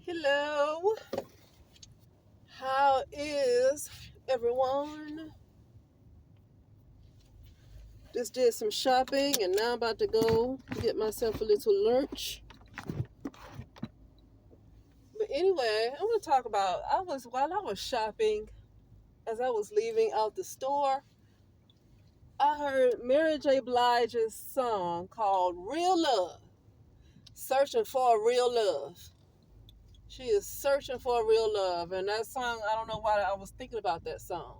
Hello, how is everyone? Just did some shopping and now I'm about to go get myself a little lunch. But anyway, I want to talk about while I was shopping, as I was leaving out the store, I heard Mary J. Blige's song called Real Love, Searching for a Real Love. She is searching for a real love. And that song, I don't know why I was thinking about that song.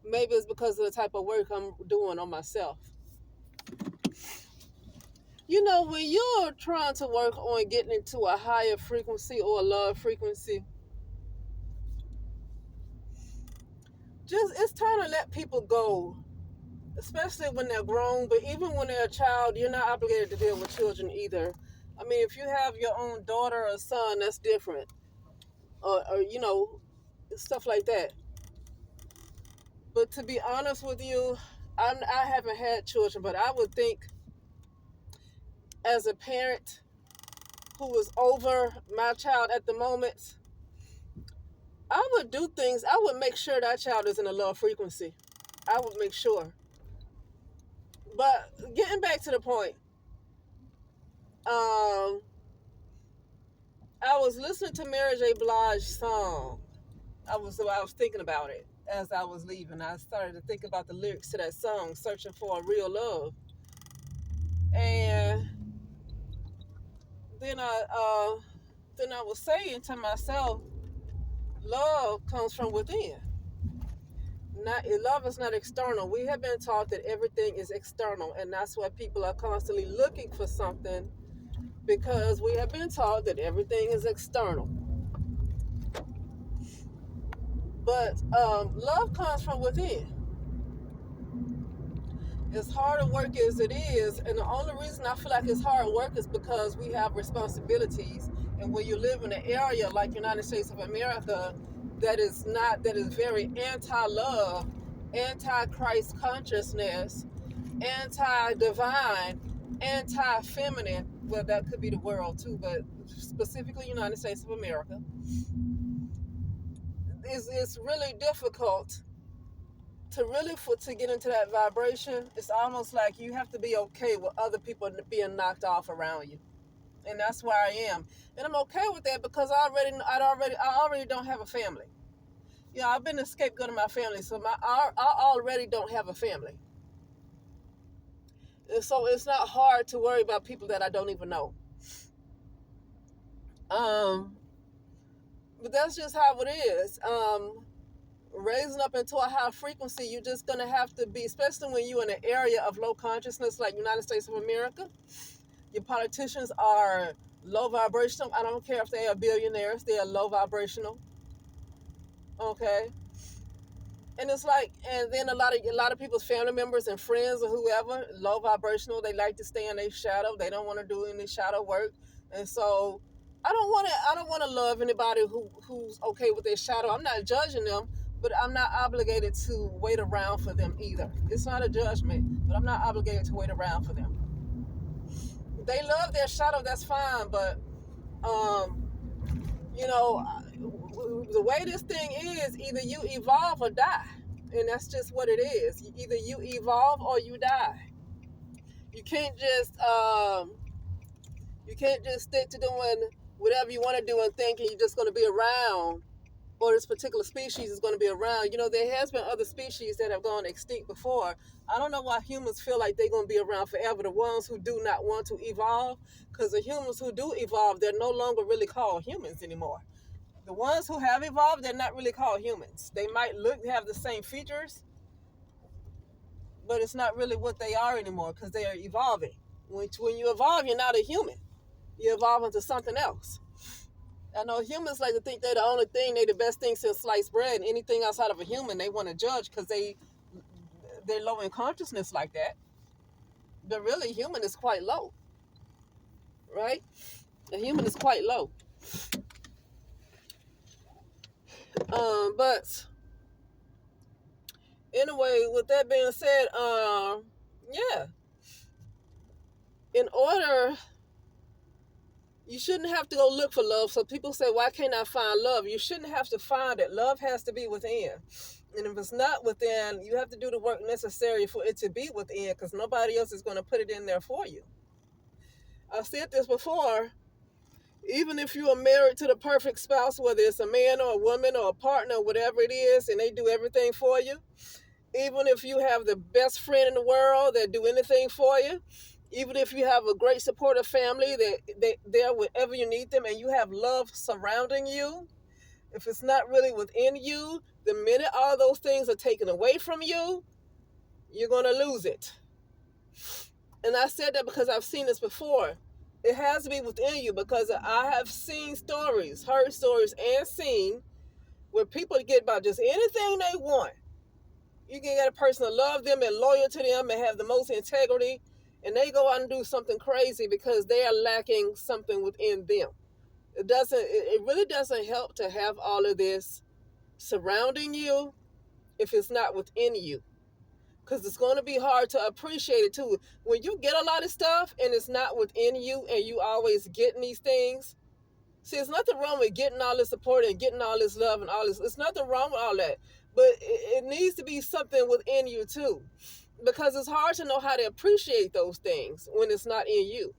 Maybe it's because of the type of work I'm doing on myself. You know, when you're trying to work on getting into a higher frequency or a lower frequency, just it's time to let people go, especially when they're grown. But even when they're a child, you're not obligated to deal with children either. I mean, if you have your own daughter or son, that's different, or stuff like that. But to be honest with you, I haven't had children, but I would think as a parent who is over my child at the moment, I would do things. I would make sure that child is in a low frequency. I would make sure. But getting back to the point, um, I was listening to Mary J. Blige's song. I was thinking about it as I was leaving. I started to think about the lyrics to that song, "Searching for a Real Love," and then I was saying to myself, love comes from within. Not love is not external. We have been taught that everything is external, and that's why people are constantly looking for something, because we have been taught that everything is external. But love comes from within. As hard a work as it is, and the only reason I feel like it's hard work is because we have responsibilities. And when you live in an area like United States of America that is very anti-love, anti-Christ consciousness, anti-divine, anti-feminine. Well, that could be the world too, but specifically United States of America. It's really difficult to get into that vibration. It's almost like you have to be okay with other people being knocked off around you, and that's where I am. And I'm okay with that because I already don't have a family. I've been the scapegoat of my family, so I already don't have a family. And so it's not hard to worry about people that I don't even know. Um, but that's just how it is. Raising up into a high frequency, you're just gonna have to be, especially when you're in an area of low consciousness like United States of America. Your politicians are low vibrational. I don't care if they are billionaires; they are low vibrational. Okay, and it's like, and then a lot of people's family members and friends or whoever low vibrational. They like to stay in their shadow. They don't want to do any shadow work, and so I don't want to love anybody who's okay with their shadow. I'm not judging them, but I'm not obligated to wait around for them either. It's not a judgment, but I'm not obligated to wait around for them. They love their shadow, that's fine, but um, you know, the way this thing is, either you evolve or die, and that's just what it is. Either you evolve or you die. You can't just you can't just stick to doing whatever you want to do and thinking you're just going to be around, or this particular species is going to be around. There has been other species that have gone extinct before. I don't know why humans feel like they're going to be around forever. The ones who do not want to evolve, because the humans who do evolve, they're no longer really called humans anymore. The ones who have evolved, they're not really called humans. They might have the same features, but it's not really what they are anymore because they are evolving. When you evolve, you're not a human. You evolve into something else. I know humans like to think they're the only thing, they're the best thing since sliced bread. And anything outside of a human, they want to judge because they're low in consciousness like that. But really, human is quite low, right? A human is quite low. But anyway, with that being said, yeah, in order You shouldn't have to go look for love. So people say, why can't I find love? You shouldn't have to find it. Love has to be within. And if it's not within, you have to do the work necessary for it to be within, because nobody else is going to put it in there for you. I've said this before. Even if you are married to the perfect spouse, whether it's a man or a woman or a partner, whatever it is, and they do everything for you, even if you have the best friend in the world that do anything for you, even if you have a great supportive family that they're wherever you need them, and you have love surrounding you, if it's not really within you, the minute all those things are taken away from you, you're going to lose it. And I said that because I've seen this before. It has to be within you, because I have seen stories, heard stories, and seen where people get about just anything they want. You can get a person to love them and loyal to them and have the most integrity, and they go out and do something crazy because they are lacking something within them. It really doesn't help to have all of this surrounding you if it's not within you, because it's going to be hard to appreciate it too. When you get a lot of stuff and it's not within you, and you always getting these things, see, there's nothing wrong with getting all this support and getting all this love and all this. There's nothing wrong with all that, but it needs to be something within you too, because it's hard to know how to appreciate those things when it's not in you.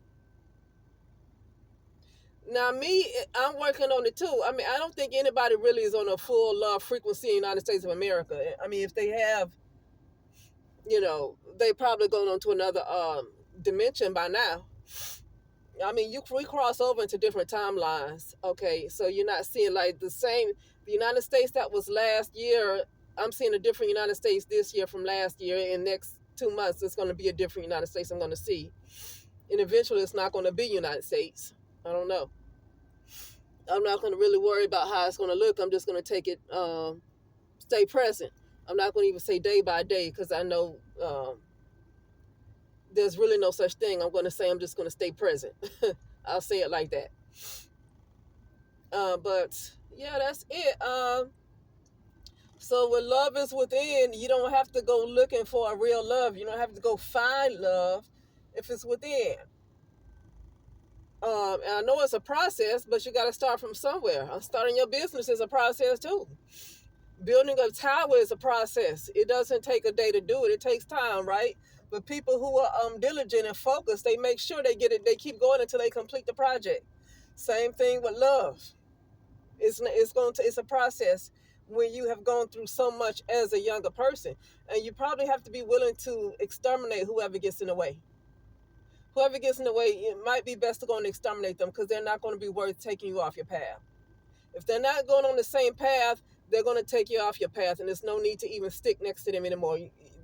Now, me, I'm working on it too. I mean, I don't think anybody really is on a full love frequency in the United States of America. I mean, if they have, they probably going on to another dimension by now. I mean, we cross over into different timelines. Okay, so you're not seeing like the United States that was last year. I'm seeing a different United States this year from last year. In the next 2 months, it's going to be a different United States I'm going to see. And eventually it's not going to be United States. I don't know. I'm not going to really worry about how it's going to look. I'm just going to take it, stay present. I'm not going to even say day by day, because I know there's really no such thing. I'm going to say I'm just going to stay present. I'll say it like that. But yeah, that's it. So when love is within, you don't have to go looking for a real love. You don't have to go find love if it's within. And I know it's a process, but you got to start from somewhere. Starting your business is a process too. Building a tower is a process. It doesn't take a day to do it. It takes time, right? But people who are diligent and focused, they make sure they get it. They keep going until they complete the project. Same thing with love. It's a process when you have gone through so much as a younger person, and you probably have to be willing to exterminate whoever gets in the way. Whoever gets in the way, it might be best to go and exterminate them, because they're not going to be worth taking you off your path. If they're not going on the same path, they're going to take you off your path, and there's no need to even stick next to them anymore.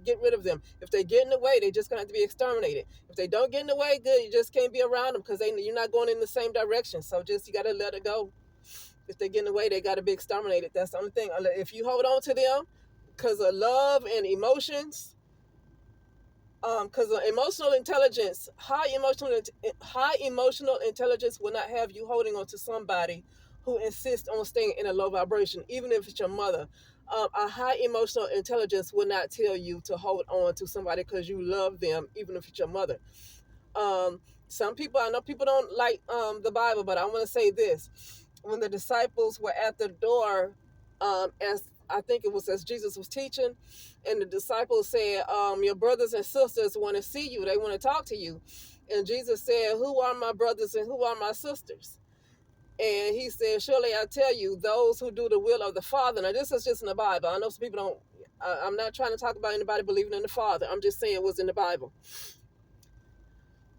Get rid of them. If they get in the way, they're just going to have to be exterminated. If they don't get in the way, good, you just can't be around them, because you're not going in the same direction. So you got to let it go. If they get in the way, they got to be exterminated. That's the only thing. If you hold on to them because of love and emotions, because emotional intelligence, high emotional intelligence will not have you holding on to somebody who insists on staying in a low vibration, even if it's your mother. A high emotional intelligence will not tell you to hold on to somebody because you love them, even if it's your mother. Some people, I know people don't like the Bible, but I want to say this. When the disciples were at the door, as I think it was as Jesus was teaching, and the disciples said, your brothers and sisters want to see you. They want to talk to you. And Jesus said, who are my brothers and who are my sisters? And he said, surely I tell you, those who do the will of the Father. Now, this is just in the Bible. I know some people don't, I'm not trying to talk about anybody believing in the Father. I'm just saying it was in the Bible.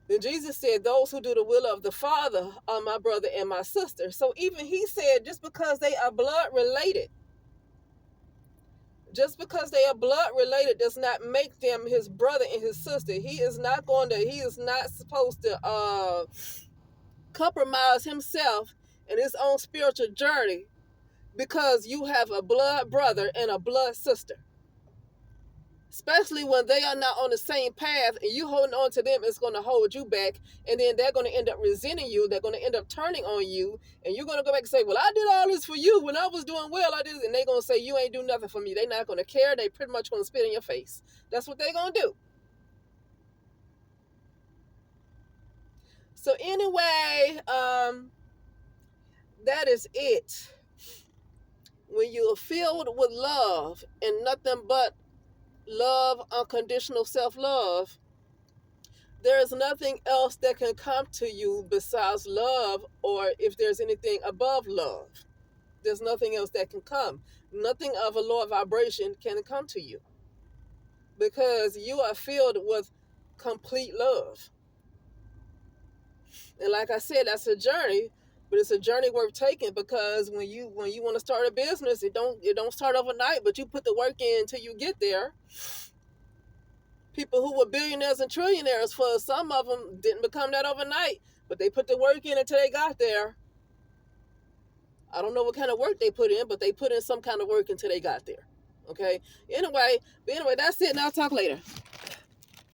Then Jesus said, those who do the will of the Father are my brother and my sister. So even he said, just because they are blood related, does not make them his brother and his sister. He is not supposed to compromise himself in his own spiritual journey because you have a blood brother and a blood sister. Especially when they are not on the same path and you holding on to them, it's going to hold you back. And then they're going to end up resenting you. They're going to end up turning on you. And you're going to go back and say, well, I did all this for you when I was doing well. I did. And they're going to say, you ain't do nothing for me. They're not going to care. They pretty much going to spit in your face. That's what they're going to do. So anyway, That is it. When you are filled with love and nothing but love, unconditional self-love, there is nothing else that can come to you besides love, or if there's anything above love. There's nothing else that can come. Nothing of a lower vibration can come to you because you are filled with complete love. And like I said, that's a journey, but it's a journey worth taking, because when you want to start a business, it don't start overnight, but you put the work in until you get there. People who were billionaires and trillionaires, for some of them, didn't become that overnight, but they put the work in until they got there. I don't know what kind of work they put in, but they put in some kind of work until they got there. Okay. Anyway, that's it. And I'll talk later.